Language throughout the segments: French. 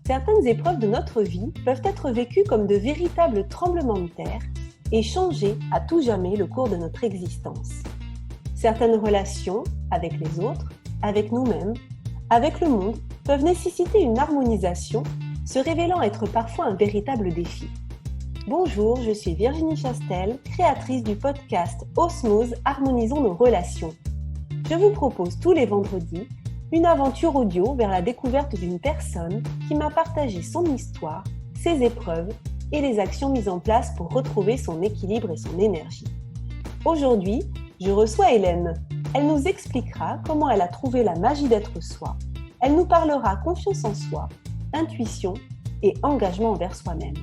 Certaines épreuves de notre vie peuvent être vécues comme de véritables tremblements de terre et changer à tout jamais le cours de notre existence. Certaines relations avec les autres, avec nous-mêmes, avec le monde peuvent nécessiter une harmonisation, se révélant être parfois un véritable défi. Bonjour, je suis Virginie Chastel, créatrice du podcast Osmose Harmonisons nos relations. Je vous propose tous les vendredis une aventure audio vers la découverte d'une personne qui m'a partagé son histoire, ses épreuves et les actions mises en place pour retrouver son équilibre et son énergie. Aujourd'hui, je reçois Hélène. Elle nous expliquera comment elle a trouvé la magie d'être soi. Elle nous parlera confiance en soi, intuition et engagement envers soi-même.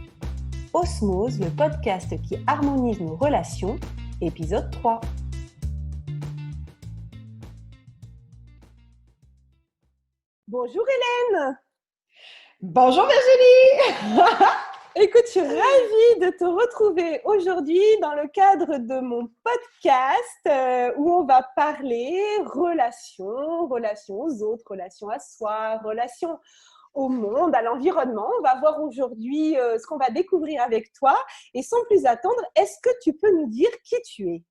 Osmose, le podcast qui harmonise nos relations, épisode 3. Bonjour Hélène! Bonjour Virginie! Écoute, je suis ravie de te retrouver aujourd'hui dans le cadre de mon podcast où on va parler relations aux autres, relations à soi, relations au monde, à l'environnement. On va voir aujourd'hui ce qu'on va découvrir avec toi. Et sans plus attendre, est-ce que tu peux nous dire qui tu es?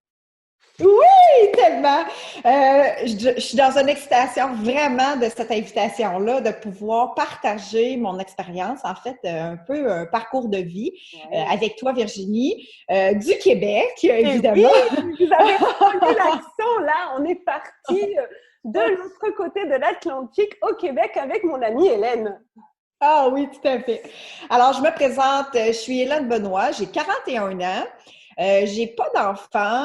Oui, tellement! Je suis dans une excitation vraiment de cette invitation-là, de pouvoir partager mon expérience, en fait, un peu un parcours de vie avec toi, Virginie, du Québec, évidemment. Oui, vous avez entendu l'accent, là, on est parti de l'autre côté de l'Atlantique au Québec avec mon amie Hélène. Ah oui, tout à fait. Alors, je me présente, je suis Hélène Benoît, j'ai 41 ans. J'ai pas d'enfant.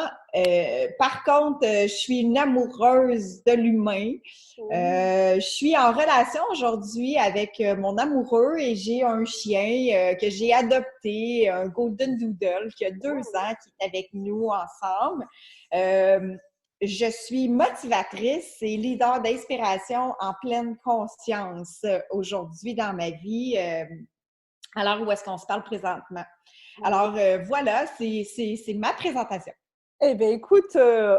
Par contre, je suis une amoureuse de l'humain. Je suis en relation aujourd'hui avec mon amoureux et j'ai un chien que j'ai adopté, un Golden Doodle qui a 2 ans, qui est avec nous ensemble. Je suis motivatrice et leader d'inspiration en pleine conscience aujourd'hui dans ma vie. Alors, où est-ce qu'on se parle présentement? Alors, voilà, c'est ma présentation. Eh bien, écoute,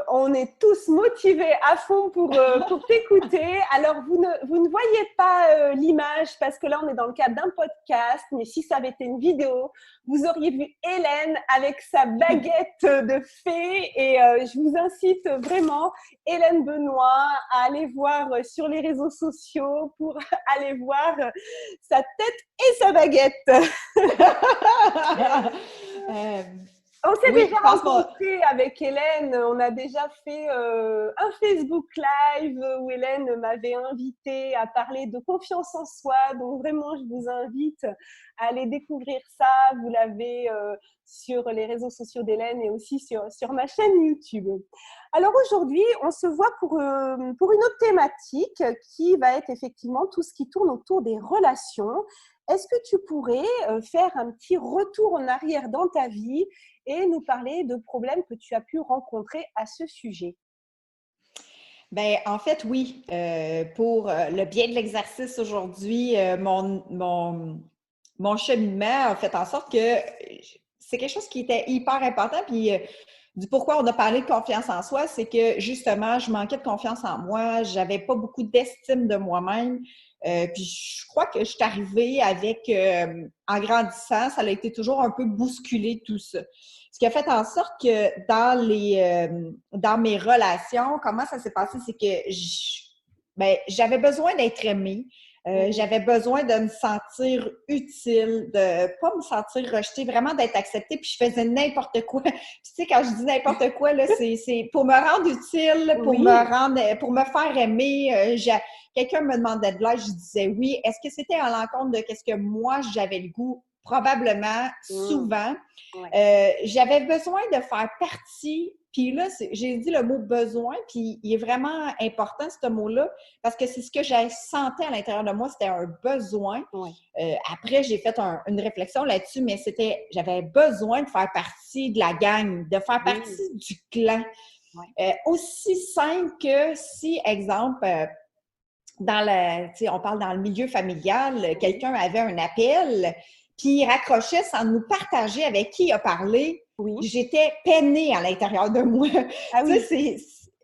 on est tous motivés à fond pour t'écouter. Alors, vous ne voyez pas l'image parce que là, on est dans le cadre d'un podcast, mais si ça avait été une vidéo, vous auriez vu Hélène avec sa baguette de fée et je vous incite vraiment, Hélène Benoît, à aller voir sur les réseaux sociaux pour aller voir sa tête et sa baguette. On s'est déjà rencontrés avec Hélène, on a déjà fait un Facebook Live où Hélène m'avait invitée à parler de confiance en soi, donc vraiment je vous invite à aller découvrir ça, vous l'avez sur les réseaux sociaux d'Hélène et aussi sur ma chaîne YouTube. Alors aujourd'hui, on se voit pour une autre thématique qui va être effectivement tout ce qui tourne autour des relations. Est-ce que tu pourrais faire un petit retour en arrière dans ta vie et nous parler de problèmes que tu as pu rencontrer à ce sujet? Bien, en fait, oui. Pour le bien de l'exercice aujourd'hui, mon cheminement a fait en sorte que c'est quelque chose qui était hyper important. Puis, du pourquoi on a parlé de confiance en soi, c'est que justement, je manquais de confiance en moi. J'avais pas beaucoup d'estime de moi-même. Puis, je crois que je suis arrivée avec, en grandissant, ça a été toujours un peu bousculé tout ça. Ce qui a fait en sorte que dans mes relations, comment ça s'est passé, c'est que j'avais besoin d'être aimée. J'avais besoin de me sentir utile, de pas me sentir rejetée, vraiment d'être acceptée, puis je faisais n'importe quoi. Puis, tu sais, quand je dis n'importe quoi, là, c'est pour me rendre utile, pour me faire aimer. Quelqu'un me demandait de l'aide, je disais oui. Est-ce que c'était à l'encontre de ce que moi, j'avais le goût? Probablement, souvent. J'avais besoin de faire partie, puis là, j'ai dit le mot « besoin », puis il est vraiment important, ce mot-là, parce que c'est ce que j'ai senti à l'intérieur de moi, c'était un besoin. Après, j'ai fait une réflexion là-dessus, mais j'avais besoin de faire partie de la gang, de faire partie du clan. Aussi simple que si, exemple, on parle dans le milieu familial, quelqu'un avait un appel, puis il raccrochait sans nous partager avec qui il a parlé. J'étais peinée à l'intérieur de moi. Ah oui.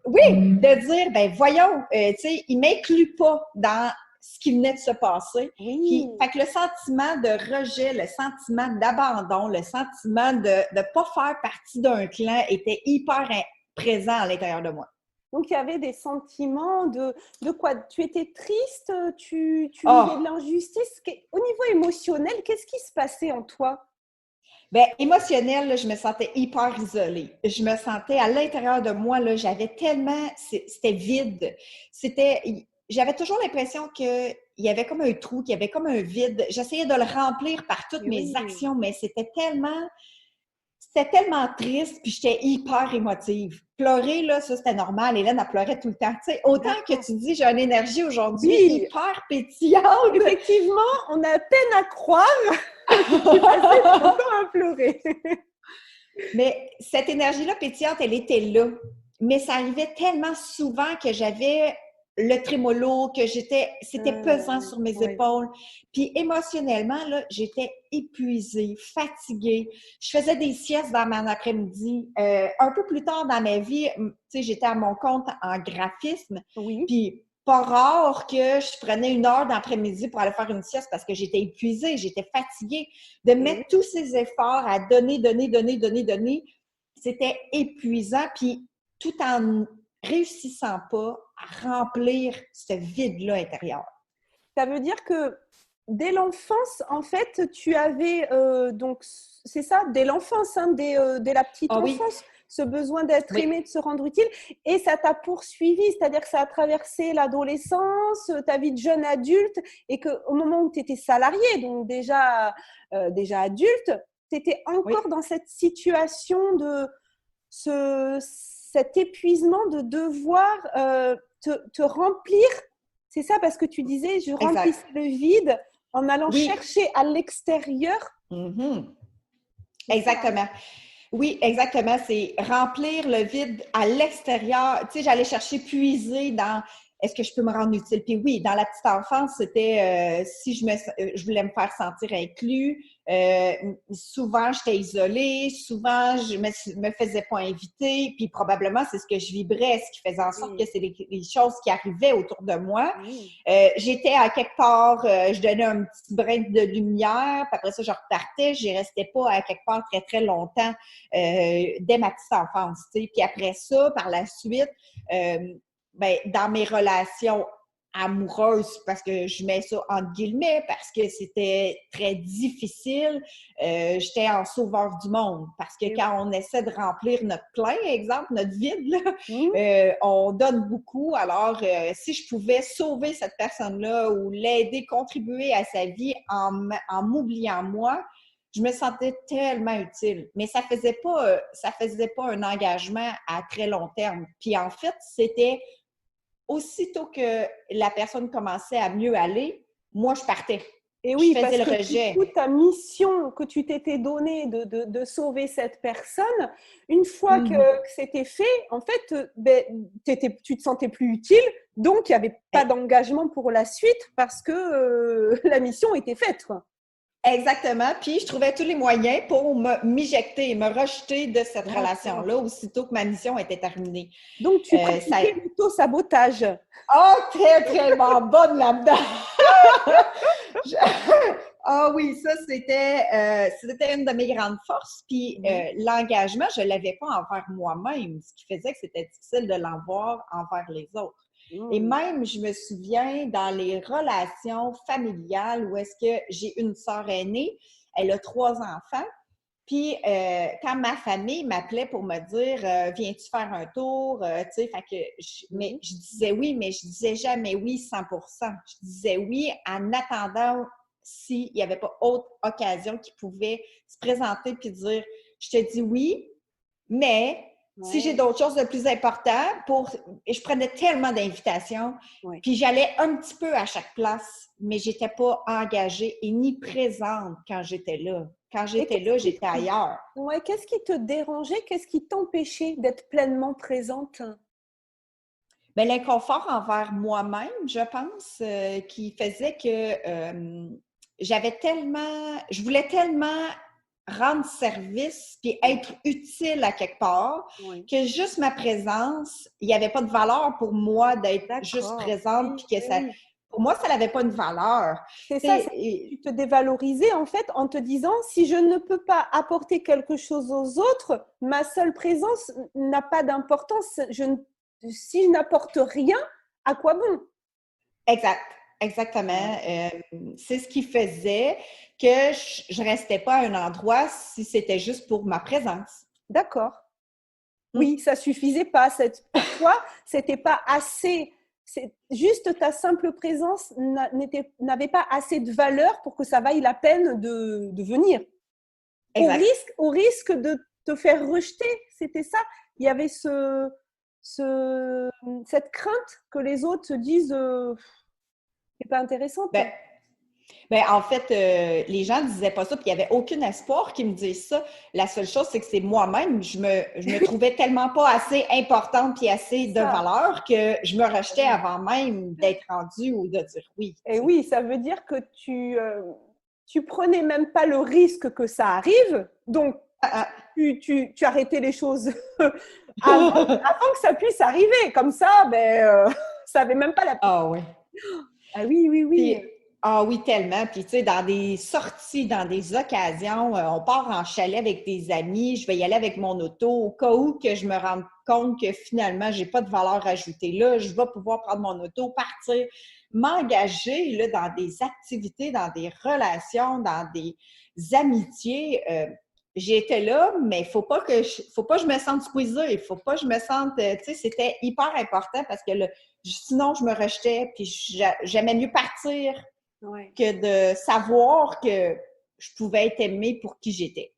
Oui, de dire, ben voyons, il ne m'inclut pas dans ce qui venait de se passer. Oui. Puis, fait que le sentiment de rejet, le sentiment d'abandon, le sentiment de ne pas faire partie d'un clan était hyper présent à l'intérieur de moi. Donc, il y avait des sentiments de quoi? Tu étais triste? Tu vivais de l'injustice? Au niveau émotionnel, qu'est-ce qui se passait en toi? Bien, émotionnel, là, je me sentais hyper isolée. Je me sentais à l'intérieur de moi, là, j'avais tellement... C'était vide. J'avais toujours l'impression qu'il y avait comme un trou, qu'il y avait comme un vide. J'essayais de le remplir par toutes mes actions, mais c'était tellement triste, puis j'étais hyper émotive. Pleurer, là, ça, c'était normal. Hélène, elle pleurait tout le temps. Tu sais, autant que tu dis, j'ai une énergie aujourd'hui hyper pétillante. Effectivement, on a peine à croire. Tu passais ton temps à pleurer. Mais cette énergie-là pétillante, elle était là. Mais ça arrivait tellement souvent que j'avais le trémolo, que c'était pesant sur mes épaules. Puis émotionnellement, là, j'étais épuisée, fatiguée. Je faisais des siestes dans mon après-midi. Un peu plus tard dans ma vie, tu sais, j'étais à mon compte en graphisme. Oui. Puis pas rare que je prenais 1 heure d'après-midi pour aller faire une sieste parce que j'étais épuisée, j'étais fatiguée. De mettre tous ces efforts à donner, c'était épuisant. Puis tout en réussissant pas à remplir ce vide-là intérieur. Ça veut dire que dès l'enfance, en fait, tu avais, donc, c'est ça, dès l'enfance, hein, dès la petite enfance, ce besoin d'être aimé, de se rendre utile, et ça t'a poursuivi, c'est-à-dire que ça a traversé l'adolescence, ta vie de jeune adulte, et qu'au moment où tu étais salarié, donc déjà adulte, tu étais encore dans cette situation de cet épuisement de devoir te remplir. C'est ça, parce que tu disais, je remplissais le vide en allant chercher à l'extérieur. Exactement. Oui, exactement. C'est remplir le vide à l'extérieur. Tu sais, j'allais chercher, puiser dans est-ce que je peux me rendre utile? Puis oui, dans la petite enfance, c'était si je voulais me faire sentir inclus. Souvent, j'étais isolée. Souvent, je me faisais pas inviter. Puis probablement, c'est ce que je vibrais, ce qui faisait en sorte que c'est les choses qui arrivaient autour de moi. J'étais à quelque part, je donnais un petit brin de lumière. Puis après ça, je repartais. Je restais pas à quelque part très, très longtemps dès ma petite enfance. Tu sais. Puis après ça, par la suite, ben, dans mes relations amoureuses, parce que je mets ça entre guillemets, parce que c'était très difficile, j'étais en sauveur du monde. Parce que quand on essaie de remplir notre plein, exemple, notre vide, là, on donne beaucoup. Alors, si je pouvais sauver cette personne-là ou l'aider, contribuer à sa vie en m'oubliant moi, je me sentais tellement utile. Mais ça faisait pas un engagement à très long terme. Puis en fait, c'était aussitôt que la personne commençait à mieux aller, moi, je partais. Et oui, je faisais parce le que rejet. Toute ta mission que tu t'étais donnée de sauver cette personne, une fois que c'était fait, en fait, tu te sentais plus utile, donc il n'y avait pas d'engagement pour la suite parce que la mission était faite, quoi. Exactement. Puis, je trouvais tous les moyens pour m'éjecter, me rejeter de cette relation-là aussitôt que ma mission était terminée. Donc, tu pratiquais l'auto-sabotage. Oh, très, très bonne là-dedans! Ah oui, ça, c'était une de mes grandes forces. Puis, l'engagement, je ne l'avais pas envers moi-même, ce qui faisait que c'était difficile de l'avoir envers les autres. Et même, je me souviens, dans les relations familiales où est-ce que j'ai une sœur aînée, elle a 3 enfants, puis quand ma famille m'appelait pour me dire « Viens-tu faire un tour? » Tu sais, fait que mais je disais oui, mais je disais jamais oui 100%. Je disais oui en attendant s'il n'y avait pas autre occasion qui pouvait se présenter puis dire « Je te dis oui, mais… » Si j'ai d'autres choses de plus importantes, et je prenais tellement d'invitations, puis j'allais un petit peu à chaque place, mais je n'étais pas engagée et ni présente quand j'étais là. Quand j'étais là, j'étais ailleurs. Ouais, qu'est-ce qui te dérangeait? Qu'est-ce qui t'empêchait d'être pleinement présente? Bien, l'inconfort envers moi-même, je pense, qui faisait que je voulais tellement rendre service puis être utile à quelque part que juste ma présence, il n'y avait pas de valeur pour moi d'être juste présente puis que ça… Pour moi, ça n'avait pas une valeur. C'est ça, tu te dévalorisais en fait en te disant si je ne peux pas apporter quelque chose aux autres, ma seule présence n'a pas d'importance. Si je n'apporte rien, à quoi bon? Exactement. C'est ce qui faisait que je ne restais pas à un endroit si c'était juste pour ma présence. D'accord. Oui, ça suffisait pas. Pour toi, c'était pas assez. Juste ta simple présence n'avait pas assez de valeur pour que ça vaille la peine de venir. Au risque de te faire rejeter, c'était ça. Il y avait cette crainte que les autres se disent c'est pas intéressante. Ben, en fait, les gens ne disaient pas ça, puis il n'y avait aucun espoir qu'ils me disent ça. La seule chose, c'est que c'est moi-même, je me trouvais tellement pas assez importante puis assez de valeur que je me rejetais avant même d'être rendue ou de dire oui. Et oui, ça veut dire que tu prenais même pas le risque que ça arrive, donc tu arrêtais les choses avant que ça puisse arriver. Comme ça, ça n'avait même pas la peine. Ah oui. Ah oui. Puis, ah oui, tellement. Puis, tu sais, dans des sorties, dans des occasions, on part en chalet avec des amis, je vais y aller avec mon auto au cas où que je me rende compte que finalement, j'ai pas de valeur ajoutée là, je vais pouvoir prendre mon auto, partir, m'engager là, dans des activités, dans des relations, dans des amitiés. J'étais là, mais il faut pas que je me sente squeezée, il faut pas que je me sente, tu sais, c'était hyper important parce que sinon je me rejetais, puis j'aimais mieux partir que de savoir que je pouvais être aimée pour qui j'étais.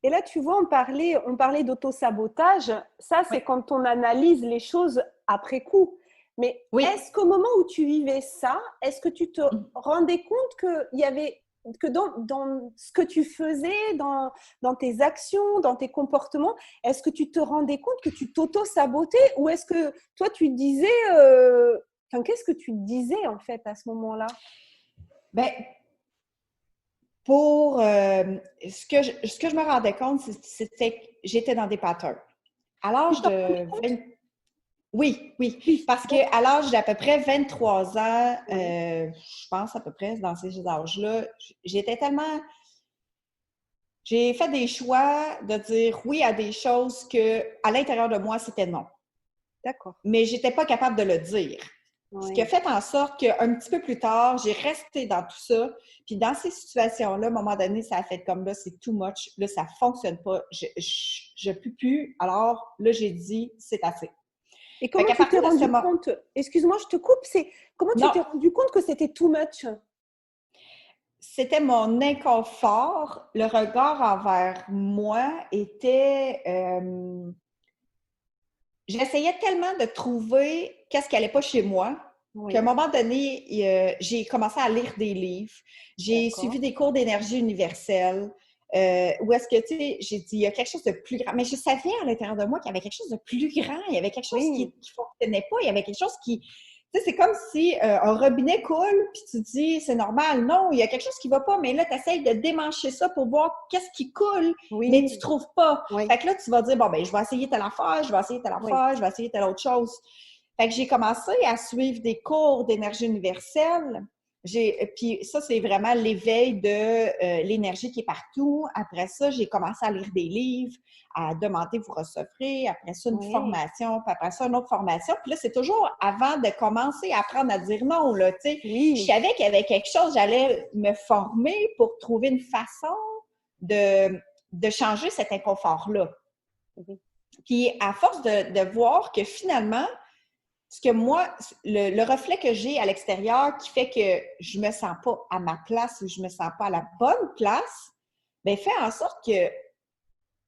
Et là, tu vois, on parlait d'auto-sabotage. Ça, c'est quand on analyse les choses après coup. Mais est-ce qu'au moment où tu vivais ça, est-ce que tu te rendais compte qu'il y avait que dans ce que tu faisais, dans tes actions, dans tes comportements, est-ce que tu te rendais compte que tu t'auto-sabotais ou est-ce que toi, tu disais… qu'est-ce que tu disais en fait à ce moment-là? Ben, pour ce que je me rendais compte, c'était que j'étais dans des patterns. À l'âge de… Oui. Parce qu'à l'âge d'à peu près 23 ans, je pense à peu près dans ces âges-là, j'étais tellement… J'ai fait des choix de dire oui à des choses que à l'intérieur de moi, c'était non. D'accord. Mais je n'étais pas capable de le dire. Ce qui a fait en sorte qu'un petit peu plus tard, j'ai resté dans tout ça. Puis dans ces situations-là, à un moment donné, ça a fait comme là, c'est too much. Là, ça ne fonctionne pas. Je ne peux plus. Alors là, j'ai dit, c'est assez. Et comment tu t'es rendu compte? Excuse-moi, je te coupe. Comment tu t'es rendu compte que c'était too much? C'était mon inconfort. Le regard envers moi était… j'essayais tellement de trouver qu'est-ce qui n'allait pas chez moi qu'à un moment donné, j'ai commencé à lire des livres. J'ai suivi des cours d'énergie universelle. Où est-ce que, tu sais, j'ai dit, il y a quelque chose de plus grand. Mais je savais à l'intérieur de moi qu'il y avait quelque chose de plus grand. Il y avait quelque chose qui ne fonctionnait pas. Il y avait quelque chose qui… Tu sais, c'est comme si un robinet coule, puis tu te dis, c'est normal. Non, il y a quelque chose qui ne va pas, mais là, tu essaies de démancher ça pour voir qu'est-ce qui coule, mais tu ne trouves pas. Fait que là, tu vas dire, bon, ben je vais essayer telle affaire, je vais essayer telle affaire, je vais essayer telle autre chose. Fait que j'ai commencé à suivre des cours d'énergie universelle. Puis ça, c'est vraiment l'éveil de l'énergie qui est partout. Après ça, j'ai commencé à lire des livres, à demander, vous recevrez. Après ça, une formation, puis après ça, une autre formation. Puis là, c'est toujours avant de commencer à apprendre à dire non, là, tu sais. Je savais qu'il y avait quelque chose, j'allais me former pour trouver une façon de changer cet inconfort-là. Puis à force de voir que finalement, ce que moi, le reflet que j'ai à l'extérieur qui fait que je me sens pas à ma place ou je me sens pas à la bonne place, bien, fait en sorte que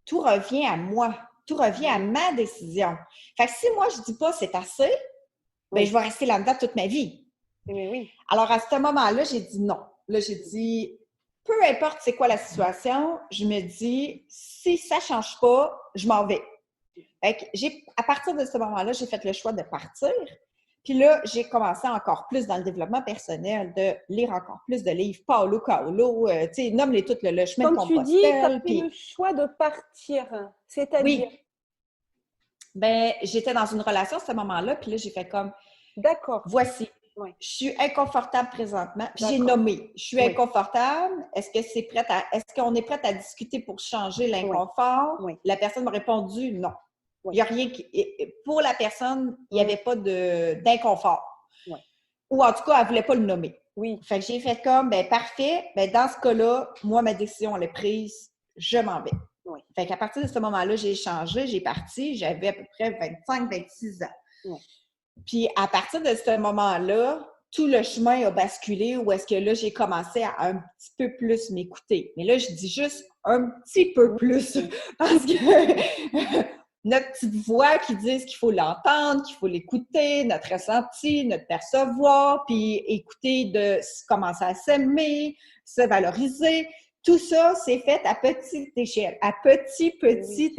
tout revient à moi, tout revient à ma décision. Fait que si moi, je dis pas c'est assez, bien, je vais rester là-dedans toute ma vie. Oui. Alors, à ce moment-là, j'ai dit non. Là, j'ai dit, peu importe c'est quoi la situation, je me dis, si ça change pas, je m'en vais. Fait que à partir de ce moment-là, j'ai fait le choix de partir. Puis là, j'ai commencé encore plus dans le développement personnel, de lire encore plus de livres. Paulo Coelho, tu sais, nomme-les toutes, le chemin de Compostelle. Quand tu dis, tu as fait le choix de partir, c'est-à-dire? Oui. Ben, j'étais dans une relation à ce moment-là, puis là, j'ai fait comme, d'accord, voici, Oui. Je suis inconfortable présentement. Puis j'ai D'accord. nommé. Je suis Oui. inconfortable. Est-ce qu'on est prête à discuter pour changer l'inconfort? Oui. La personne m'a répondu non. Oui. Il n'y a rien qui. Pour la personne, il n'y Oui. avait pas d'inconfort. Oui. Ou en tout cas, elle ne voulait pas le nommer. Oui. Fait que j'ai fait comme, ben parfait, ben dans ce cas-là, moi, ma décision, elle est prise, je m'en vais. Oui. Fait qu'à partir de ce moment-là, j'ai changé, j'ai parti, j'avais à peu près 25-26 ans. Oui. Puis à partir de ce moment-là, tout le chemin a basculé où est-ce que là, j'ai commencé à un petit peu plus m'écouter. Mais là, je dis juste un petit peu plus parce que notre petite voix qui dit qu'il faut l'entendre, qu'il faut l'écouter, notre ressenti, notre percevoir, puis écouter de commencer à s'aimer, se valoriser. Tout ça, c'est fait à petite échelle, à petite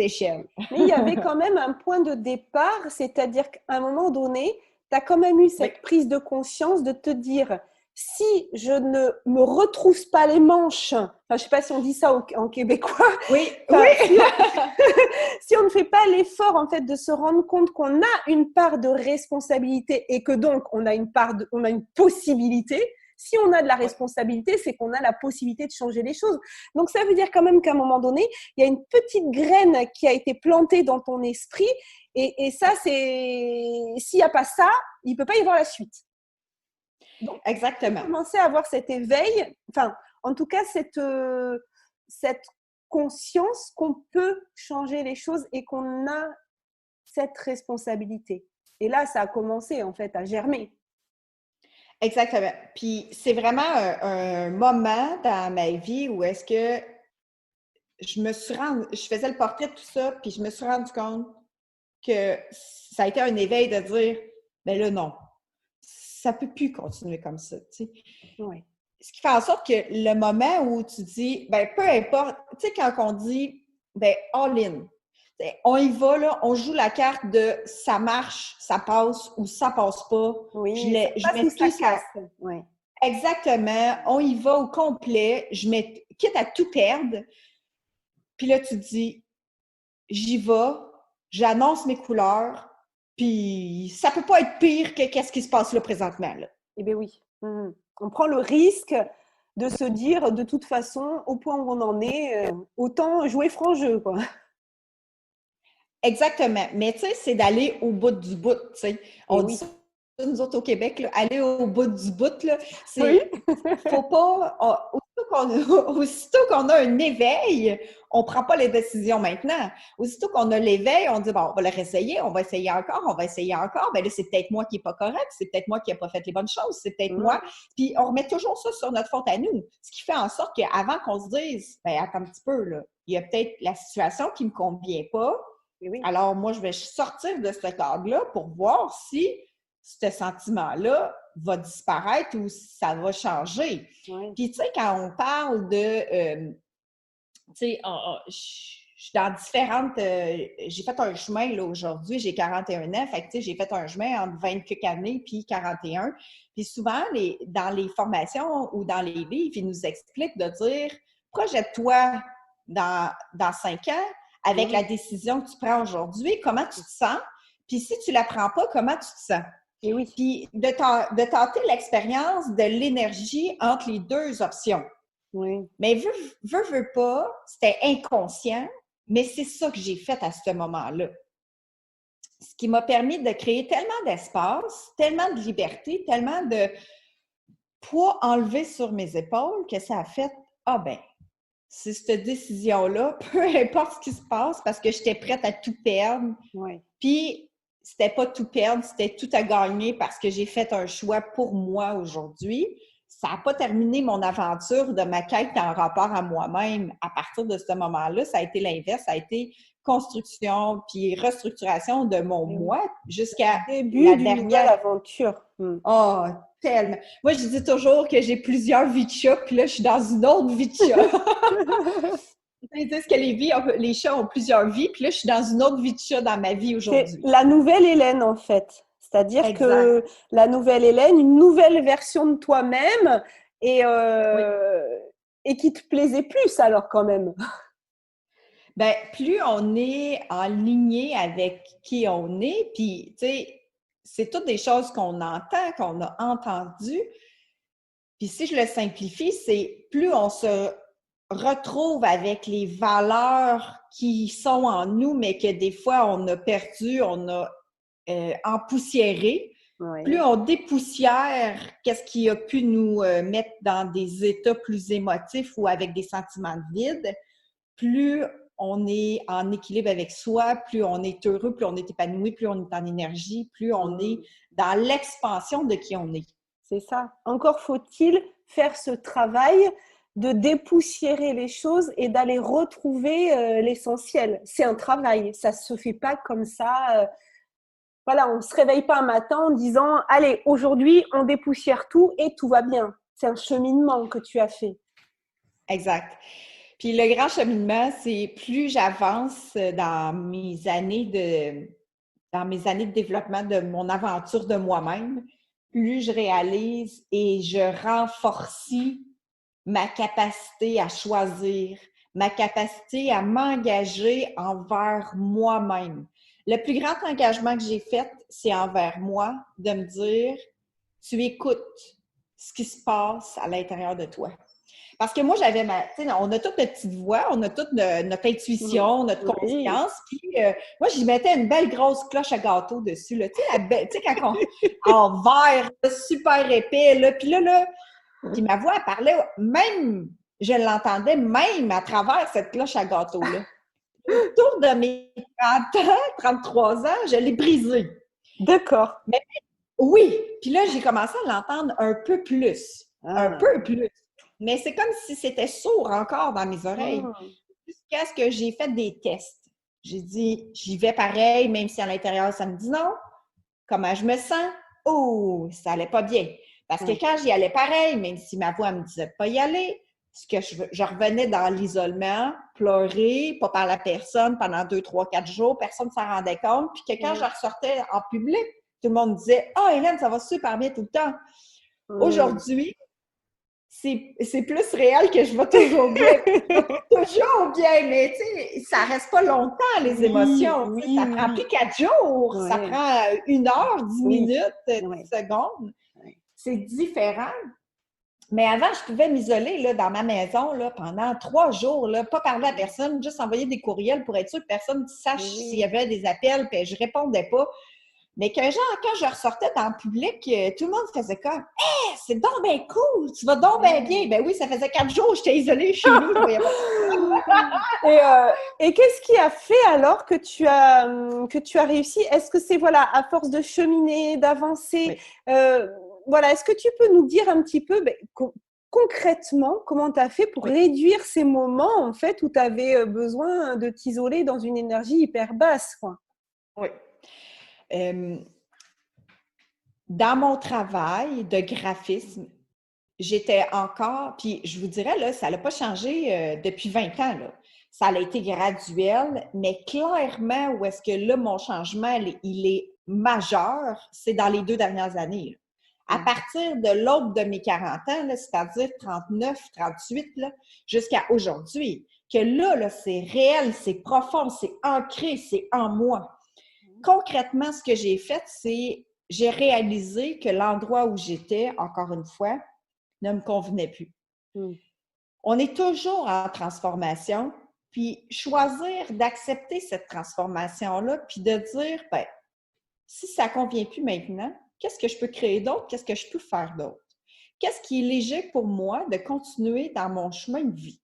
échelle. Mais il y avait quand même un point de départ, c'est-à-dire qu'à un moment donné, tu as quand même eu cette prise de conscience de te dire, si je ne me retrousse pas les manches, enfin, je ne sais pas si on dit ça en québécois, oui, enfin, oui. si on ne fait pas l'effort en fait de se rendre compte qu'on a une part de responsabilité et que donc on a une possibilité. Si on a de la responsabilité, c'est qu'on a la possibilité de changer les choses. Donc, ça veut dire quand même qu'à un moment donné, il y a une petite graine qui a été plantée dans ton esprit. Et ça, s'il n'y a pas ça, il ne peut pas y avoir la suite. Donc, exactement. Commencer à avoir cet éveil, enfin, en tout cas, cette conscience qu'on peut changer les choses et qu'on a cette responsabilité. Et là, ça a commencé, en fait, à germer. Exactement. Puis c'est vraiment un moment dans ma vie où est-ce que je faisais le portrait de tout ça, puis je me suis rendu compte que ça a été un éveil de dire, ben là, non, ça peut plus continuer comme ça, tu sais. Oui. Ce qui fait en sorte que le moment où tu dis, ben peu importe, tu sais, quand on dit, ben all in, on y va, là, on joue la carte de ça marche, ça passe ou ça passe pas. Oui, Je mets ça tout ça. casse. Ouais. Exactement. On y va au complet. Quitte à tout perdre. Puis là, tu te dis, j'y vais, j'annonce mes couleurs, puis ça peut pas être pire que qu'est-ce qui se passe là présentement, là. Eh bien oui. On prend le risque de se dire, de toute façon, au point où on en est, autant jouer franc jeu, quoi. Exactement. Mais tu sais, c'est d'aller au bout du bout, tu sais. On dit ça, nous autres au Québec, là, aller au bout du bout, là, c'est... Faut pas... aussitôt qu'on a un éveil, on prend pas les décisions maintenant. Aussitôt qu'on a l'éveil, on dit, bon, on va le réessayer, on va essayer encore, on va essayer encore. Ben là, c'est peut-être moi qui n'est pas correct, c'est peut-être moi qui n'ai pas fait les bonnes choses, c'est peut-être moi. Puis on remet toujours ça sur notre faute à nous. Ce qui fait en sorte qu'avant qu'on se dise, ben attends un petit peu, là, il y a peut-être la situation qui me convient pas. Alors, moi, je vais sortir de ce cadre-là pour voir si ce sentiment-là va disparaître ou si ça va changer. Puis, tu sais, quand on parle de... tu sais, je suis dans différentes... j'ai fait un chemin, là, aujourd'hui, j'ai 41 ans, fait que, tu sais, j'ai fait un chemin entre 20 quelques années puis 41. Puis souvent, dans les formations ou dans les livres, ils nous expliquent de dire, projette-toi dans 5 ans, avec la décision que tu prends aujourd'hui, comment tu te sens? Puis si tu ne la prends pas, comment tu te sens? Puis de tenter l'expérience de l'énergie entre les deux options. Mais veux pas, c'était inconscient, mais c'est ça que j'ai fait à ce moment-là. Ce qui m'a permis de créer tellement d'espace, tellement de liberté, tellement de poids enlevé sur mes épaules que ça a fait « Ah ben, c'est cette décision-là, peu importe ce qui se passe, parce que j'étais prête à tout perdre. » Puis, c'était pas tout perdre, c'était tout à gagner parce que j'ai fait un choix pour moi aujourd'hui. Ça n'a pas terminé mon aventure de ma quête en rapport à moi-même. À partir de ce moment-là, ça a été l'inverse, ça a été construction puis restructuration de mon moi jusqu'à la dernière aventure. Oh, tellement. Moi, je dis toujours que j'ai plusieurs vies de chat, puis là, je suis dans une autre vie de chat. Ils disent que les chats ont plusieurs vies, puis là, je suis dans une autre vie de chat dans ma vie aujourd'hui. C'est la nouvelle Hélène, en fait. C'est-à-dire que la nouvelle Hélène, une nouvelle version de toi-même et qui te plaisait plus, alors, quand même. Bien, plus on est en lignée avec qui on est, puis, tu sais, c'est toutes des choses qu'on entend, qu'on a entendues. Puis si je le simplifie, c'est plus on se retrouve avec les valeurs qui sont en nous, mais que des fois on a perdu, on a empoussiéré. Oui. Plus on dépoussière qu'est-ce qui a pu nous mettre dans des états plus émotifs ou avec des sentiments de vide, plus on est en équilibre avec soi, plus on est heureux, plus on est épanoui, plus on est en énergie, plus on est dans l'expansion de qui on est. C'est ça. Encore faut-il faire ce travail de dépoussiérer les choses et d'aller retrouver l'essentiel. C'est un travail, ça ne se fait pas comme ça. Voilà, on ne se réveille pas un matin en disant « Allez, aujourd'hui, on dépoussière tout et tout va bien ». C'est un cheminement que tu as fait. Exact. Puis le grand cheminement, c'est plus j'avance dans mes années de développement de mon aventure de moi-même, plus je réalise et je renforce ma capacité à choisir, ma capacité à m'engager envers moi-même. Le plus grand engagement que j'ai fait, c'est envers moi, de me dire, tu écoutes ce qui se passe à l'intérieur de toi. Parce que moi, j'avais on a toute notre petite voix, on a toute notre intuition, notre conscience. Puis moi, j'y mettais une belle grosse cloche à gâteau dessus. Là. Tu sais, quand on en verre, super épais. Là, puis ma voix, elle parlait, même, je l'entendais même à travers cette cloche à gâteau-là. Autour de mes 30 ans, 33 ans, je l'ai brisée. D'accord. Mais oui, puis là, j'ai commencé à l'entendre un peu plus. Un peu plus. Mais c'est comme si c'était sourd encore dans mes oreilles. Jusqu'à ce que j'ai fait des tests. J'ai dit, j'y vais pareil, même si à l'intérieur, ça me dit non. Comment je me sens? Oh, ça allait pas bien. Parce que quand j'y allais pareil, même si ma voix me disait de pas y aller, ce que je revenais dans l'isolement, pleurer, pas parler à personne pendant 2, 3, 4 jours, personne ne s'en rendait compte. Puis que quand je ressortais en public, tout le monde disait « Ah, Hélène, ça va super bien tout le temps. » Aujourd'hui, c'est plus réel que je vais toujours bien. Toujours bien, mais tu sais, ça reste pas longtemps, les émotions. Ça prend plus 4 jours, ça prend 1 heure, 10 minutes, 10 secondes. C'est différent. Mais avant, je pouvais m'isoler là, dans ma maison là, pendant 3 jours, là, pas parler à personne, juste envoyer des courriels pour être sûr que personne ne sache s'il y avait des appels, puis je répondais pas. Mais que genre, quand je ressortais dans le public, tout le monde faisait comme « Hey, c'est donc bien cool, tu vas donc bien bien! » Ben oui, ça faisait 4 jours que j'étais isolée chez nous, je voyais pas. Et qu'est-ce qui a fait alors que tu as réussi? Est-ce que c'est, voilà, à force de cheminer, d'avancer, voilà, est-ce que tu peux nous dire un petit peu concrètement comment tu as fait pour réduire ces moments en fait où tu avais besoin de t'isoler dans une énergie hyper basse, quoi? Oui. Dans mon travail de graphisme, j'étais encore, puis je vous dirais, là, ça n'a pas changé depuis 20 ans, là. Ça a été graduel, mais clairement, où est-ce que là, mon changement, il est majeur, c'est dans les 2 dernières années. Là. À partir de l'aube de mes 40 ans, là, c'est-à-dire 39, 38, là, jusqu'à aujourd'hui, que là, c'est réel, c'est profond, c'est ancré, c'est en moi. Concrètement, ce que j'ai fait, c'est j'ai réalisé que l'endroit où j'étais, encore une fois, ne me convenait plus. On est toujours en transformation, puis choisir d'accepter cette transformation-là, puis de dire, ben, si ça ne convient plus maintenant, qu'est-ce que je peux créer d'autre? Qu'est-ce que je peux faire d'autre? Qu'est-ce qui est léger pour moi de continuer dans mon chemin de vie?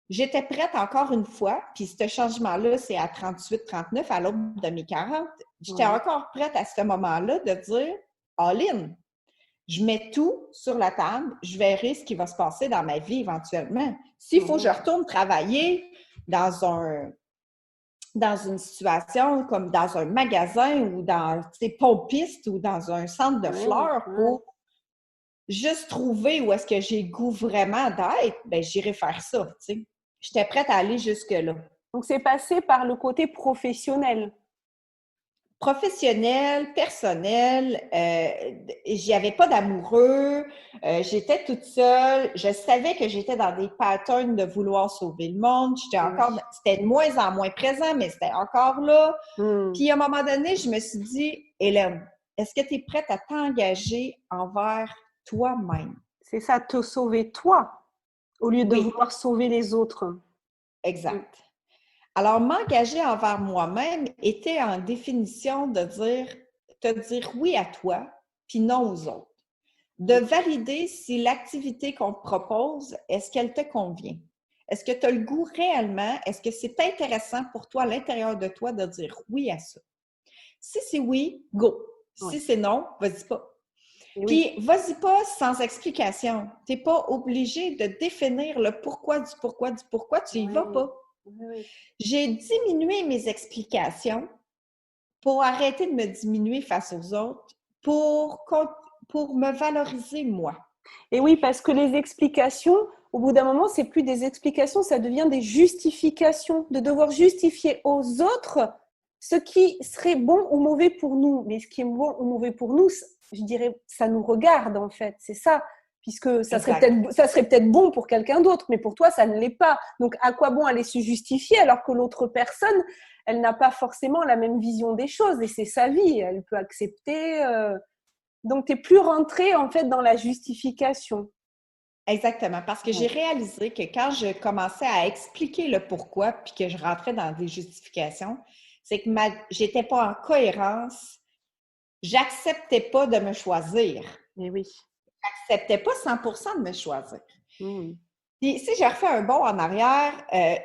J'étais prête encore une fois, puis ce changement-là, c'est à 38-39, à l'aube de mes 40. J'étais encore prête à ce moment-là de dire « all-in ». Je mets tout sur la table, je verrai ce qui va se passer dans ma vie éventuellement. S'il faut que je retourne travailler dans une situation comme dans un magasin ou dans pompiste ou dans un centre de fleurs pour juste trouver où est-ce que j'ai goût vraiment d'être, bien, j'irai faire ça, tu sais. J'étais prête à aller jusque-là. Donc, c'est passé par le côté professionnel. Professionnel, personnel, j'y avais pas d'amoureux, j'étais toute seule, je savais que j'étais dans des patterns de vouloir sauver le monde, c'était de moins en moins présent, mais c'était encore là. Puis à un moment donné, je me suis dit, Hélène, est-ce que tu es prête à t'engager envers toi-même? C'est ça, te sauver toi, au lieu de Oui, vouloir sauver les autres. exact. Alors, m'engager envers moi-même était en définition de te dire oui à toi, puis non aux autres. De valider si l'activité qu'on te propose, est-ce qu'elle te convient? Est-ce que tu as le goût réellement? Est-ce que c'est intéressant pour toi, à l'intérieur de toi, de dire oui à ça? Si c'est oui, go. Oui. Si c'est non, vas-y pas. Et oui. Puis, vas-y pas sans explication. Tu n'es pas obligé de définir le pourquoi du pourquoi du pourquoi. Tu y vas pas. Oui. J'ai diminué mes explications pour arrêter de me diminuer face aux autres, pour me valoriser moi. Et oui, parce que les explications, au bout d'un moment, c'est plus des explications, ça devient des justifications, de devoir justifier aux autres ce qui serait bon ou mauvais pour nous. Mais ce qui est bon ou mauvais pour nous, je dirais, ça nous regarde en fait, c'est ça. Puisque ça serait peut-être bon pour quelqu'un d'autre, mais pour toi, ça ne l'est pas. Donc, à quoi bon aller se justifier alors que l'autre personne, elle n'a pas forcément la même vision des choses et c'est sa vie, elle peut accepter. Donc, tu n'es plus rentré en fait dans la justification. Exactement, parce que j'ai réalisé que quand je commençais à expliquer le pourquoi puis que je rentrais dans des justifications, c'est que j'étais pas en cohérence, j'acceptais pas de me choisir. Mais oui. J'acceptais pas 100% de me choisir. Mmh. Puis si je refais un bond en arrière,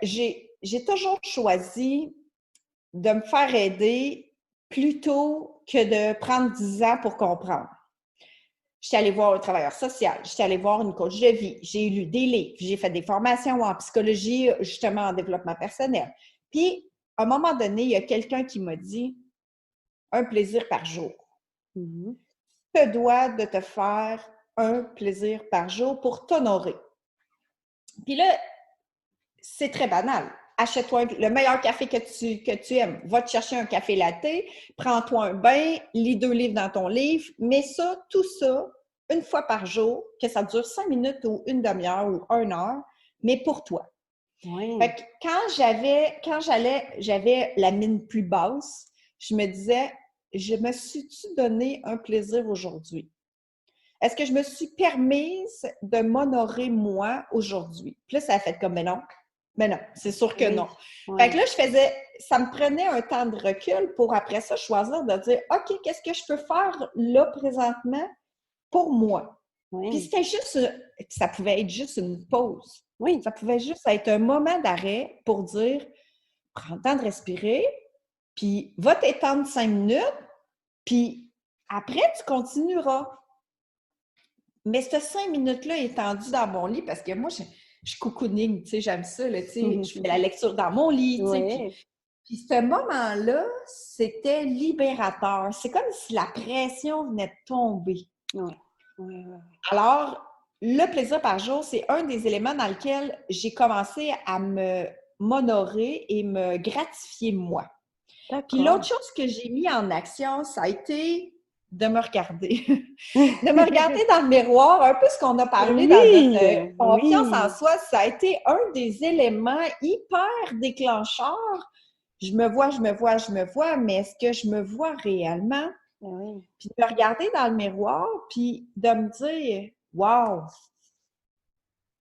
j'ai toujours choisi de me faire aider plutôt que de prendre 10 ans pour comprendre. J'étais allée voir un travailleur social, j'étais allée voir une coach de vie, j'ai lu des livres, j'ai fait des formations en psychologie, justement en développement personnel. Puis, à un moment donné, il y a quelqu'un qui m'a dit « un plaisir par jour ». Mmh. Tu te dois de te faire un plaisir par jour pour t'honorer. Puis là, c'est très banal. Achète-toi le meilleur café que tu aimes. Va te chercher un café latte, prends-toi un bain, lis 2 livres dans ton livre, mets ça, tout ça, une fois par jour, que ça dure 5 minutes ou une demi-heure ou 1 heure, mais pour toi. Oui. Fait que j'avais la mine plus basse, je me disais, je me suis-tu donné un plaisir aujourd'hui? Est-ce que je me suis permise de m'honorer moi aujourd'hui? Puis là, ça a fait comme, mais non, c'est sûr que non. Oui. Fait que là, ça me prenait un temps de recul pour après ça choisir de dire, OK, qu'est-ce que je peux faire là présentement pour moi? Oui. Puis ça pouvait être juste une pause. Oui. Ça pouvait juste être un moment d'arrêt pour dire, prends le temps de respirer, puis va t'étendre 5 minutes, puis après, tu continueras. Mais ces 5 minutes-là étendues dans mon lit, parce que moi, je cocooning, tu sais, j'aime ça, là, tu sais, je fais la lecture dans mon lit, tu sais, puis ce moment-là, c'était libérateur. C'est comme si la pression venait de tomber. Oui. Alors, le plaisir par jour, c'est un des éléments dans lequel j'ai commencé à m'honorer et me gratifier moi. Puis l'autre chose que j'ai mis en action, ça a été de me regarder. De me regarder dans le miroir, un peu ce qu'on a parlé dans notre confiance en soi, ça a été un des éléments hyper déclencheurs. Je me vois, mais est-ce que je me vois réellement? Oui. Puis de me regarder dans le miroir, puis de me dire « Wow!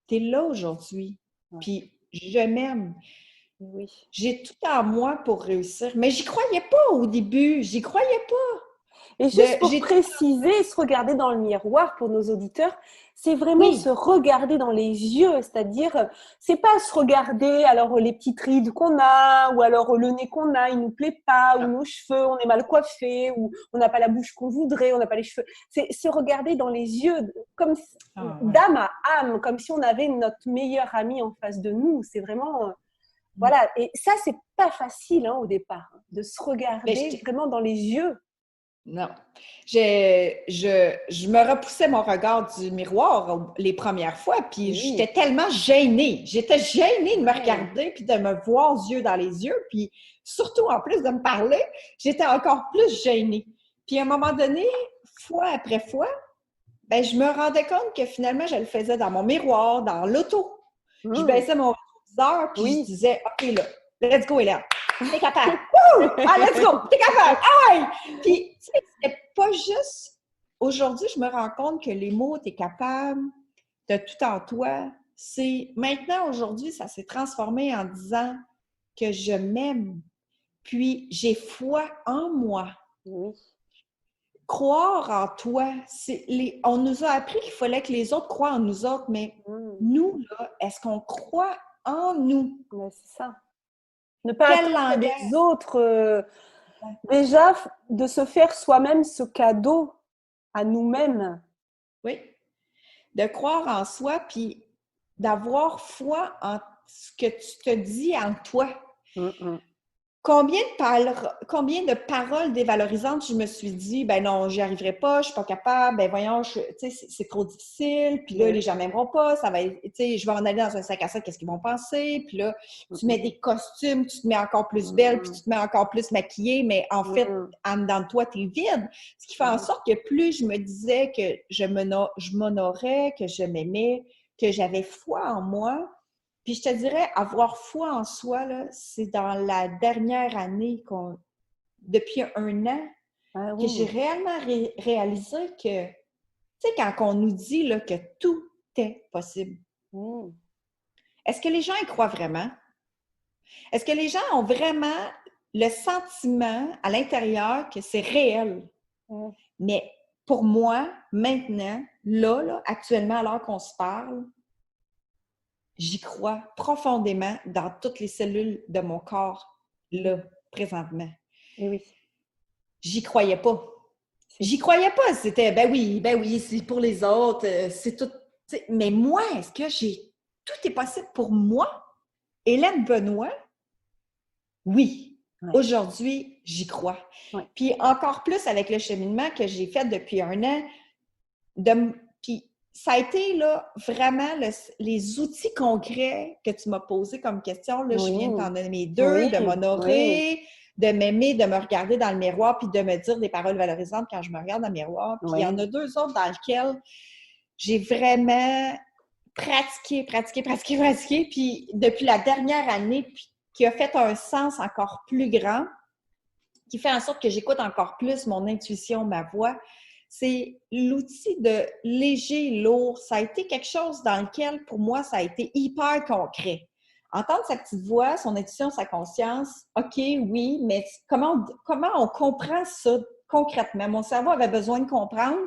T'es là aujourd'hui, puis je m'aime. » Oui. J'ai tout en moi pour réussir. Mais j'y croyais pas au début. J'y croyais pas. Et juste pour préciser, se regarder dans le miroir pour nos auditeurs, c'est vraiment se regarder dans les yeux. C'est-à-dire, c'est pas se regarder alors les petites rides qu'on a, ou alors le nez qu'on a, il nous plaît pas, ou nos cheveux, on est mal coiffé, ou on n'a pas la bouche qu'on voudrait, on n'a pas les cheveux. C'est se regarder dans les yeux, comme d'âme à âme, comme si on avait notre meilleur ami en face de nous. C'est vraiment... Voilà, et ça, c'est pas facile au départ, de se regarder vraiment dans les yeux. Non. Je me repoussais mon regard du miroir les premières fois, puis j'étais tellement gênée. J'étais gênée de me regarder, puis de me voir yeux dans les yeux, puis surtout, en plus de me parler, j'étais encore plus gênée. Puis à un moment donné, fois après fois, ben, je me rendais compte que finalement, je le faisais dans mon miroir, dans l'auto. Je baissais mon rétroviseur, puis je disais, OK, là, let's go, Hélène. T'es capable. Ah, let's go! T'es capable! Ah ouais! Puis, tu sais, c'était pas juste... Aujourd'hui, je me rends compte que les mots, tu es capable, tu as tout en toi. C'est maintenant, aujourd'hui, ça s'est transformé en disant que je m'aime, puis j'ai foi en moi. Oui. Croire en toi, on nous a appris qu'il fallait que les autres croient en nous autres, mais nous, là, est-ce qu'on croit en nous? Ouais, c'est ça. Ne pas Quel attendre langage? des autres. Déjà, de se faire soi-même ce cadeau à nous-mêmes. Oui. De croire en soi, puis d'avoir foi en ce que tu te dis en toi. Combien de paroles dévalorisantes je me suis dit, ben non, j'y arriverai pas, je suis pas capable, ben voyons, c'est trop difficile, puis là, les gens m'aimeront pas, ça va être, je vais en aller dans un 5 à 7, qu'est-ce qu'ils vont penser, puis là, tu mets des costumes, tu te mets encore plus belle, puis tu te mets encore plus maquillée, mais en fait, en dedans de toi, t'es vide. Ce qui fait en sorte que plus je me disais que je m'honorais, que je m'aimais, que j'avais foi en moi. Puis je te dirais, avoir foi en soi, là, c'est dans la dernière année, depuis un an, que j'ai réellement réalisé que, tu sais, quand on nous dit là, que tout est possible, est-ce que les gens y croient vraiment? Est-ce que les gens ont vraiment le sentiment à l'intérieur que c'est réel? Mais pour moi, maintenant, là, actuellement, à l'heure qu'on se parle, j'y crois profondément dans toutes les cellules de mon corps, là, présentement. Et oui. J'y croyais pas. J'y croyais pas. C'était, ben oui, c'est pour les autres, c'est tout. Mais moi, est-ce que tout est possible pour moi? Hélène Benoît? Oui. Ouais. Aujourd'hui, j'y crois. Ouais. Puis encore plus avec le cheminement que j'ai fait depuis un an, puis ça a été là, vraiment les outils concrets que tu m'as posés comme question. Là, je viens de t'en donner deux, de m'honorer, de m'aimer, de me regarder dans le miroir, puis de me dire des paroles valorisantes quand je me regarde dans le miroir. Puis il y en a deux autres dans lesquels j'ai vraiment pratiqué. Puis depuis la dernière année, puis qui a fait un sens encore plus grand, qui fait en sorte que j'écoute encore plus mon intuition, ma voix. C'est l'outil de léger, lourd. Ça a été quelque chose dans lequel, pour moi, ça a été hyper concret. Entendre sa petite voix, son intuition, sa conscience, OK, oui, mais comment on comprend ça concrètement? Mon cerveau avait besoin de comprendre.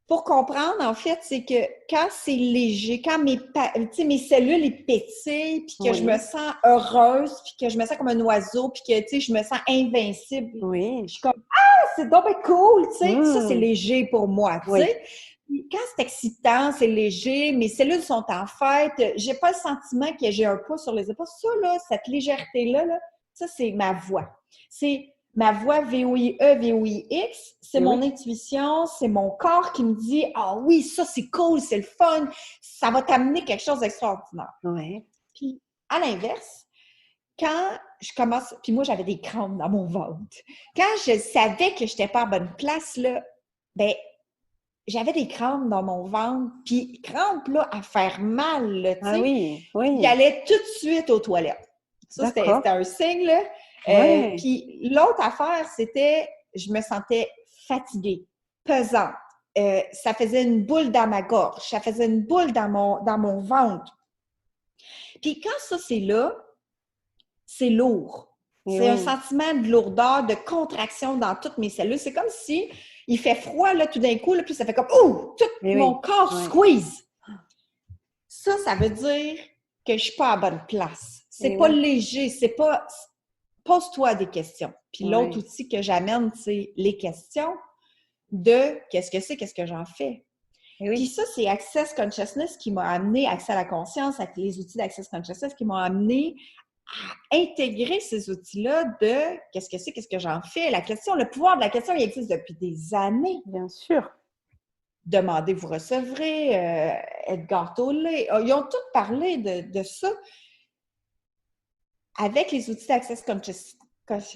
Pour comprendre, en fait, c'est que quand c'est léger, quand mes cellules ils pétillent, puis que je me sens heureuse, puis que je me sens comme un oiseau, puis que je me sens invincible, je suis comme « Ah, c'est donc bien cool! » Ça, c'est léger pour moi. Quand c'est excitant, c'est léger, mes cellules sont en fête, j'ai pas le sentiment que j'ai un poids sur les épaules. Ça, là, cette légèreté-là, ça, c'est ma voix. C'est ma voix VOIE, VOIX, c'est mon intuition, c'est mon corps qui me dit « Ah oui, ça c'est cool, c'est le fun, ça va t'amener quelque chose d'extraordinaire. » Puis, à l'inverse, quand je commence... Puis moi, j'avais des crampes dans mon ventre. Quand je savais que je n'étais pas à bonne place, là, ben j'avais des crampes dans mon ventre, puis crampes, là, à faire mal, là, tu sais. J'allais tout de suite aux toilettes. Ça, c'était un signe, là. Puis l'autre affaire, c'était, je me sentais fatiguée, pesante. Ça faisait une boule dans ma gorge, ça faisait une boule dans mon ventre. Puis quand ça, c'est là, c'est lourd. C'est un sentiment de lourdeur, de contraction dans toutes mes cellules. C'est comme si il fait froid, là, tout d'un coup, là, puis ça fait comme « Ouh! » Tout mon corps squeeze. Ça veut dire que je ne suis pas à la bonne place. C'est pas léger, c'est pas... Pose-toi des questions. Puis l'autre outil que j'amène, c'est les questions de qu'est-ce que j'en fais. Puis ça, c'est Access Consciousness qui m'a amené, accès à la conscience, avec les outils d'Access Consciousness qui m'ont amené à intégrer ces outils-là de qu'est-ce que j'en fais. La question, le pouvoir de la question, il existe depuis des années. Bien sûr. Demandez, vous recevrez, Edgar Tolle. Ils ont tous parlé de ça. Avec les outils d'Access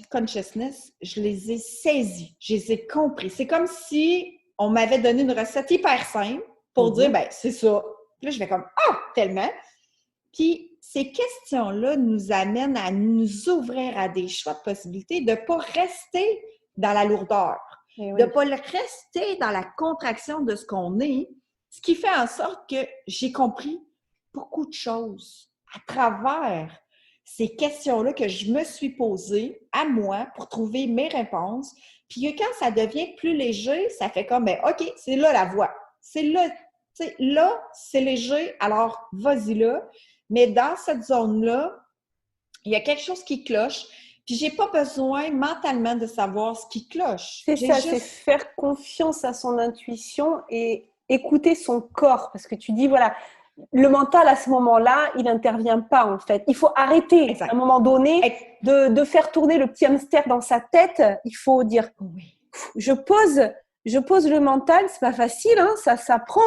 Consciousness, je les ai saisis, je les ai compris. C'est comme si on m'avait donné une recette hyper simple pour dire, ben c'est ça. Puis là, je vais comme, ah, tellement. Puis ces questions-là nous amènent à nous ouvrir à des choix de possibilités, de ne pas rester dans la lourdeur. Et de ne oui. pas rester dans la contraction de ce qu'on est, ce qui fait en sorte que j'ai compris beaucoup de choses à travers ces questions-là que je me suis posées à moi pour trouver mes réponses. Puis que quand ça devient plus léger, ça fait comme, ben, OK, c'est là la voie. C'est là, tu sais, là, c'est léger, alors vas-y là. Mais dans cette zone-là, il y a quelque chose qui cloche. Puis j'ai pas besoin mentalement de savoir ce qui cloche. C'est J'ai ça, c'est juste... faire confiance à son intuition et écouter son corps. Parce que tu dis, voilà, le mental, à ce moment-là, il n'intervient pas, en fait. Il faut arrêter, à Exact. un moment donné, de faire tourner le petit hamster dans sa tête. Il faut dire, Oui. je pose le mental, c'est pas facile, hein, ça s'apprend.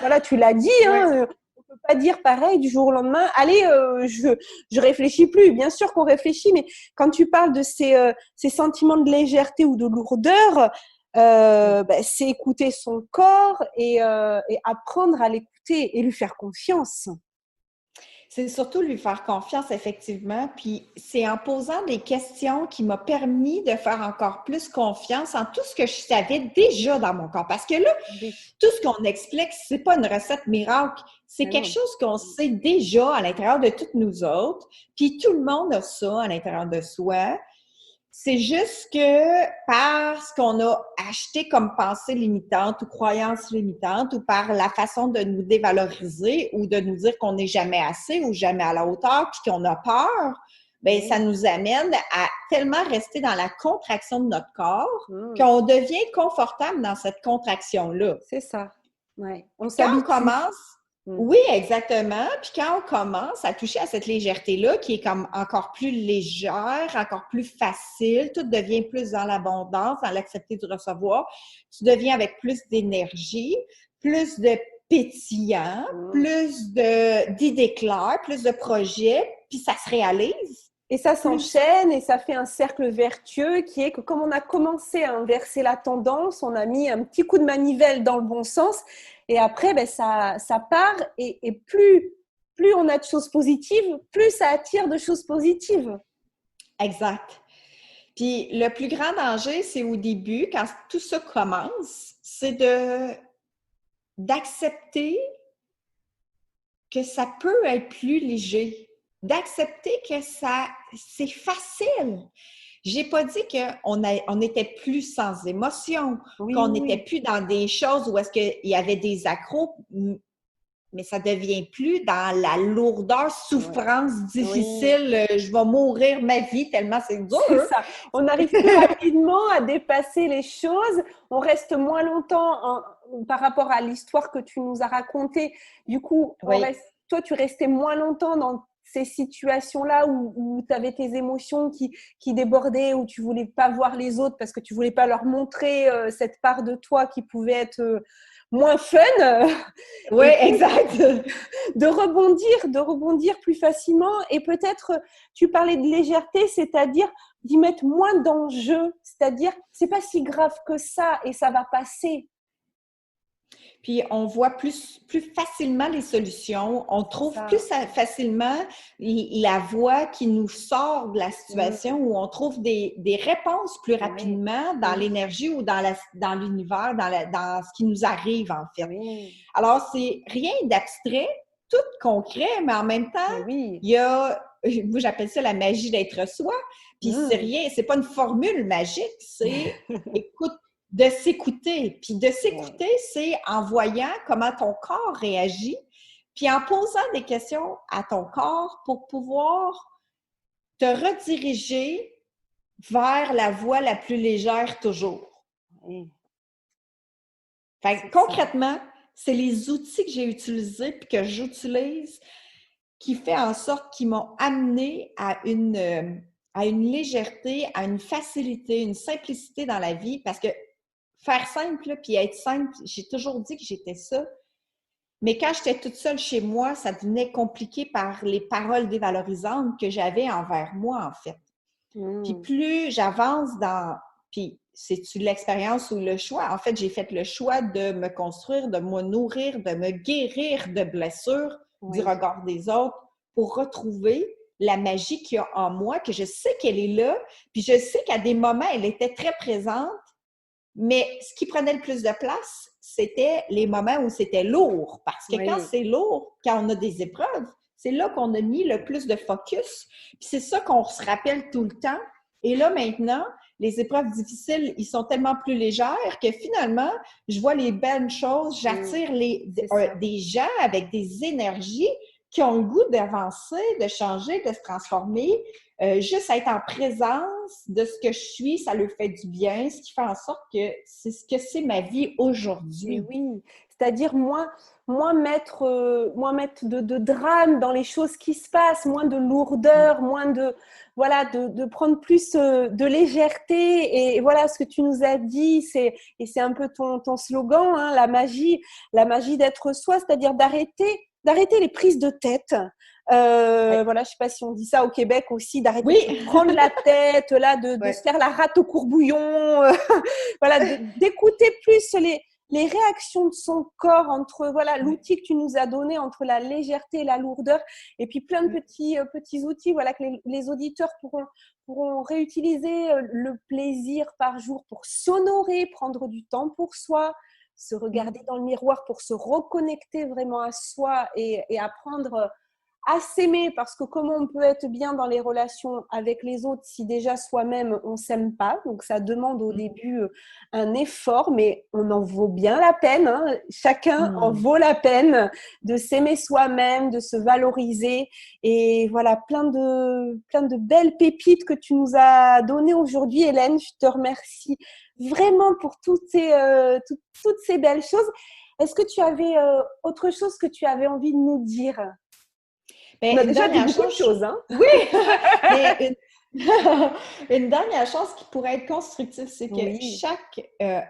Voilà, tu l'as dit, Oui. hein, on peut pas dire pareil du jour au lendemain. Allez, je réfléchis plus. Bien sûr qu'on réfléchit, mais quand tu parles de ces sentiments de légèreté ou de lourdeur, c'est écouter son corps et apprendre à l'écouter et lui faire confiance. C'est surtout lui faire confiance, effectivement. Puis c'est en posant des questions qui m'a permis de faire encore plus confiance en tout ce que je savais déjà dans mon corps. Parce que là, Oui. tout ce qu'on explique, c'est pas une recette miracle. C'est Mais quelque non. chose qu'on sait déjà à l'intérieur de toutes nous autres. Puis tout le monde a ça à l'intérieur de soi. C'est juste que parce qu'on a acheté comme pensée limitante ou croyance limitante ou par la façon de nous dévaloriser ou de nous dire qu'on n'est jamais assez ou jamais à la hauteur puis qu'on a peur, bien, ça nous amène à tellement rester dans la contraction de notre corps qu'on devient confortable dans cette contraction-là. C'est ça. Ouais. On Quand on s'habitue. commence, oui, exactement. Puis quand on commence à toucher à cette légèreté-là, qui est comme encore plus légère, encore plus facile, tout devient plus dans l'abondance, dans l'accepter du recevoir. Tu deviens avec plus d'énergie, plus de pétillant, plus d'idées claires, plus de projets, puis ça se réalise. Et ça s'enchaîne et ça fait un cercle vertueux qui est que comme on a commencé à inverser la tendance, on a mis un petit coup de manivelle dans le bon sens et après ça part et plus on a de choses positives, plus ça attire de choses positives. Exact. Puis le plus grand danger, c'est au début, quand tout ça commence, c'est d'accepter que ça peut être plus léger, d'accepter que c'est facile. J'ai pas dit qu'on était plus sans émotion, qu'on n'était plus dans des choses où est-ce qu'il y avait des accros, mais ça devient plus dans la lourdeur, souffrance difficile, je vais mourir ma vie tellement c'est dur. C'est ça. On arrive plus rapidement à dépasser les choses, on reste moins longtemps par rapport à l'histoire que tu nous as racontée. Du coup, toi, tu restais moins longtemps dans ces situations-là où tu avais tes émotions qui débordaient, où tu voulais pas voir les autres parce que tu voulais pas leur montrer cette part de toi qui pouvait être moins fun. Oui, exact. De rebondir plus facilement et peut-être, tu parlais de légèreté, c'est-à-dire d'y mettre moins d'enjeux, c'est-à-dire c'est pas si grave que ça et ça va passer. Puis on voit plus facilement les solutions, on trouve plus facilement la voie qui nous sort de la situation où on trouve des réponses plus rapidement dans l'énergie ou dans l'univers, dans ce qui nous arrive en fait. Alors c'est rien d'abstrait, tout concret, mais en même temps, il y a, moi j'appelle ça la magie d'être soi, puis c'est pas une formule magique, c'est écoute, de s'écouter. Puis de s'écouter, c'est en voyant comment ton corps réagit, puis en posant des questions à ton corps pour pouvoir te rediriger vers la voie la plus légère toujours. Fait que, concrètement, c'est les outils que j'ai utilisés puis que j'utilise qui fait en sorte qu'ils m'ont amené à une légèreté, à une facilité, une simplicité dans la vie parce que faire simple, puis être simple, j'ai toujours dit que j'étais ça. Mais quand j'étais toute seule chez moi, ça devenait compliqué par les paroles dévalorisantes que j'avais envers moi, en fait. Puis plus j'avance puis c'est-tu l'expérience ou le choix? En fait, j'ai fait le choix de me construire, de me nourrir, de me guérir de blessures du regard des autres pour retrouver la magie qu'il y a en moi, que je sais qu'elle est là, puis je sais qu'à des moments, elle était très présente, Mais ce qui prenait le plus de place, c'était les moments où c'était lourd. Parce que quand c'est lourd, quand on a des épreuves, c'est là qu'on a mis le plus de focus. Puis c'est ça qu'on se rappelle tout le temps. Et là, maintenant, les épreuves difficiles, ils sont tellement plus légères que finalement, je vois les belles choses, j'attire des gens avec des énergies qui ont le goût d'avancer, de changer, de se transformer. Juste être en présence de ce que je suis, ça leur fait du bien, ce qui fait en sorte que c'est ce que c'est ma vie aujourd'hui. Oui, c'est-à-dire moins mettre de drame dans les choses qui se passent, moins de lourdeur, moins de prendre plus de légèreté. Et voilà ce que tu nous as dit, c'est un peu ton slogan, hein, la magie d'être soi, c'est-à-dire d'arrêter les prises de tête. Voilà, je sais pas si on dit ça au Québec aussi, d'arrêter de prendre la tête, là, de se faire la rate au courbouillon, voilà, d'écouter plus les réactions de son corps entre l'outil que tu nous as donné entre la légèreté et la lourdeur, et puis plein de petits outils que les auditeurs pourront réutiliser, le plaisir par jour pour s'honorer, prendre du temps pour soi, se regarder dans le miroir pour se reconnecter vraiment à soi et apprendre à s'aimer, parce que comment on peut être bien dans les relations avec les autres si déjà soi-même on s'aime pas. Donc ça demande au début un effort, mais on en vaut bien la peine, hein. Chacun en vaut la peine de s'aimer soi-même, de se valoriser. Et voilà, plein de belles pépites que tu nous as données aujourd'hui, Hélène. Je te remercie vraiment pour toutes ces belles choses. Est-ce que tu avais autre chose que tu avais envie de nous dire? Ben, on a déjà dit beaucoup de choses, hein? Oui! Mais une dernière chose qui pourrait être constructive, c'est que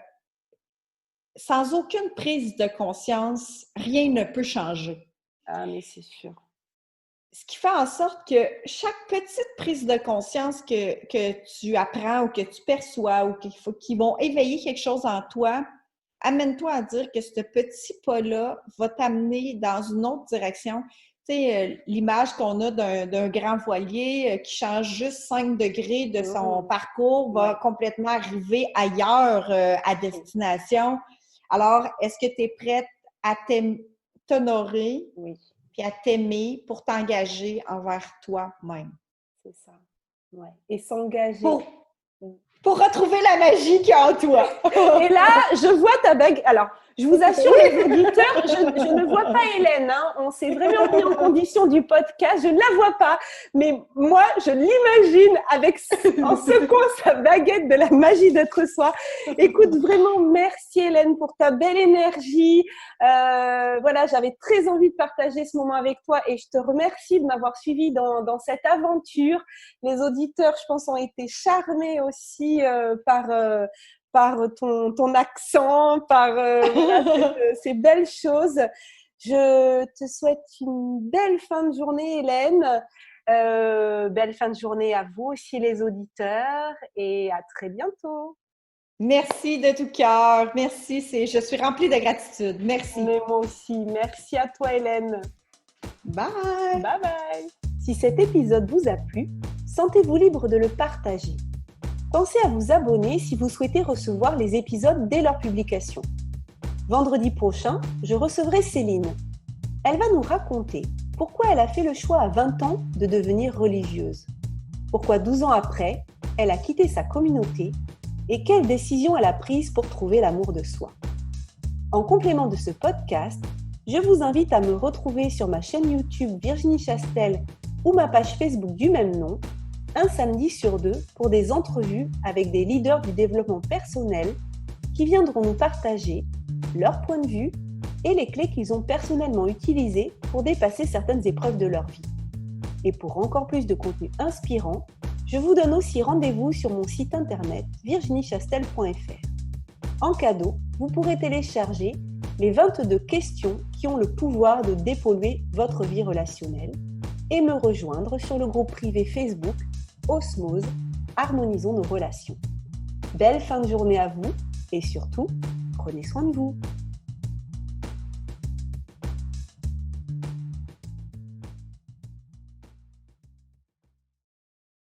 sans aucune prise de conscience, rien ne peut changer. Ah, mais c'est sûr. Ce qui fait en sorte que chaque petite prise de conscience que tu apprends ou que tu perçois ou qui vont éveiller quelque chose en toi, amène-toi à dire que ce petit pas-là va t'amener dans une autre direction. Tu sais, l'image qu'on a d'un grand voilier qui change juste 5 degrés de son parcours va complètement arriver ailleurs à destination. Alors, est-ce que tu es prête à t'honorer puis à t'aimer pour t'engager envers toi-même? C'est ça. Ouais. Et s'engager. Pour retrouver la magie qu'il y a en toi. Et là, je vois ta bague. Alors, je vous assure, les auditeurs, je ne vois pas Hélène. Hein. On s'est vraiment mis en condition du podcast. Je ne la vois pas. Mais moi, je l'imagine en secouant sa baguette de la magie d'être soi. Écoute, vraiment, merci Hélène pour ta belle énergie. J'avais très envie de partager ce moment avec toi et je te remercie de m'avoir suivi dans cette aventure. Les auditeurs, je pense, ont été charmés aussi par ton accent, par ces belles choses. Je te souhaite une belle fin de journée, Hélène. Belle fin de journée à vous aussi, les auditeurs, et à très bientôt. Merci de tout cœur. Merci. Je suis remplie de gratitude. Merci. Mais moi aussi. Merci à toi, Hélène. Bye. Bye bye. Si cet épisode vous a plu, sentez-vous libre de le partager. Pensez à vous abonner si vous souhaitez recevoir les épisodes dès leur publication. Vendredi prochain, je recevrai Céline. Elle va nous raconter pourquoi elle a fait le choix à 20 ans de devenir religieuse. Pourquoi 12 ans après, elle a quitté sa communauté et quelles décisions elle a prises pour trouver l'amour de soi. En complément de ce podcast, je vous invite à me retrouver sur ma chaîne YouTube Virginie Chastel ou ma page Facebook du même nom, un samedi sur 2 pour des entrevues avec des leaders du développement personnel qui viendront nous partager leur point de vue et les clés qu'ils ont personnellement utilisées pour dépasser certaines épreuves de leur vie. Et pour encore plus de contenu inspirant, je vous donne aussi rendez-vous sur mon site internet virginiechastel.fr. En cadeau, vous pourrez télécharger les 22 questions qui ont le pouvoir de dépolluer votre vie relationnelle et me rejoindre sur le groupe privé Facebook Osmose, harmonisons nos relations. Belle fin de journée à vous et surtout, prenez soin de vous.